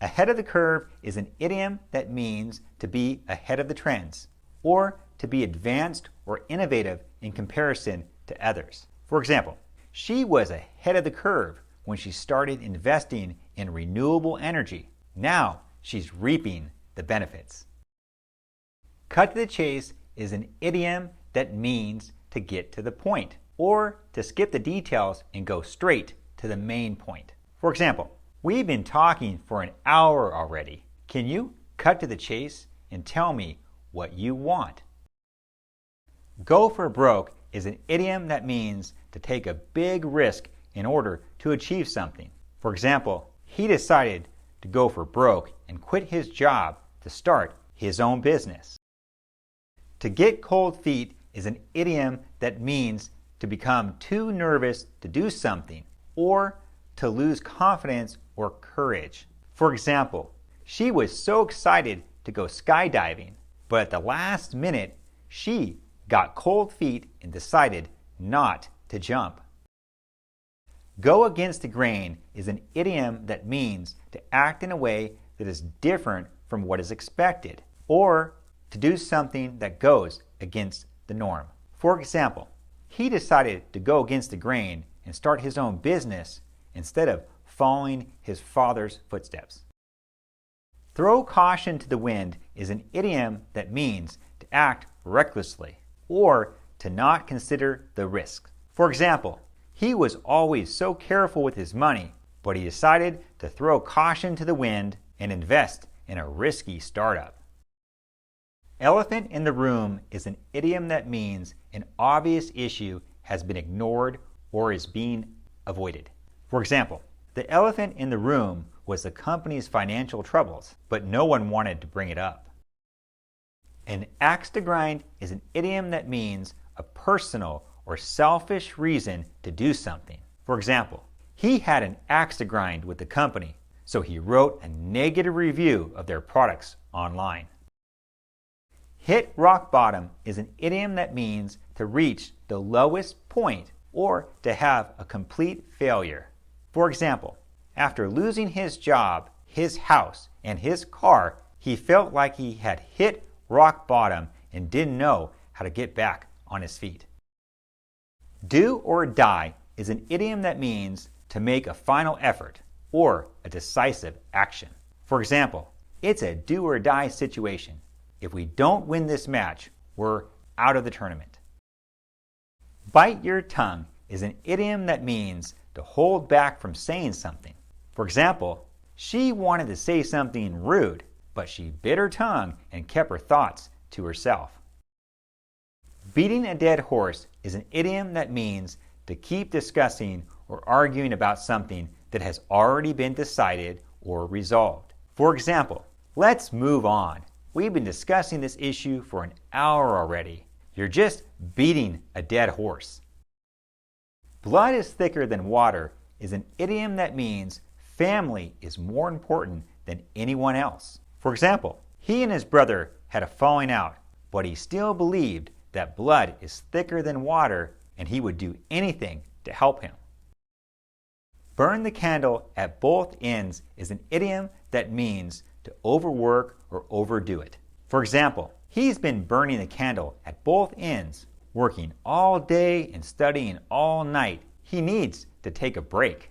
Ahead of the curve is an idiom that means to be ahead of the trends, or to be advanced or innovative in comparison to others. For example, she was ahead of the curve when she started investing in renewable energy. Now she's reaping the benefits. Cut to the chase is an idiom that means to get to the point, or to skip the details and go straight to the main point. For example, we've been talking for an hour already. Can you cut to the chase and tell me what you want? Go for broke is an idiom that means to take a big risk in order to achieve something. For example, he decided to go for broke and quit his job to start his own business. To get cold feet is an idiom that means to become too nervous to do something, or to lose confidence or courage. For example, she was so excited to go skydiving, but at the last minute, she got cold feet and decided not to jump. Go against the grain is an idiom that means to act in a way that is different from what is expected, or to do something that goes against the norm. For example, he decided to go against the grain and start his own business instead of following his father's footsteps. Throw caution to the wind is an idiom that means to act recklessly, or to not consider the risks. For example, he was always so careful with his money, but he decided to throw caution to the wind and invest in a risky startup. Elephant in the room is an idiom that means an obvious issue has been ignored or is being avoided. For example, the elephant in the room was the company's financial troubles, but no one wanted to bring it up. An axe to grind is an idiom that means a personal or selfish reason to do something. For example, he had an axe to grind with the company, so he wrote a negative review of their products online. Hit rock bottom is an idiom that means to reach the lowest point or to have a complete failure. For example, after losing his job, his house, and his car, he felt like he had hit rock bottom and didn't know how to get back on his feet. Do or die is an idiom that means to make a final effort or a decisive action. For example, it's a do or die situation. If we don't win this match, we're out of the tournament. Bite your tongue is an idiom that means to hold back from saying something. For example, she wanted to say something rude, but she bit her tongue and kept her thoughts to herself. Beating a dead horse is an idiom that means to keep discussing or arguing about something that has already been decided or resolved. For example, let's move on. We've been discussing this issue for an hour already. You're just beating a dead horse. Blood is thicker than water is an idiom that means family is more important than anyone else. For example, he and his brother had a falling out, but he still believed that blood is thicker than water and he would do anything to help him. Burn the candle at both ends is an idiom that means to overwork or overdo it. For example, he's been burning the candle at both ends, working all day and studying all night. He needs to take a break.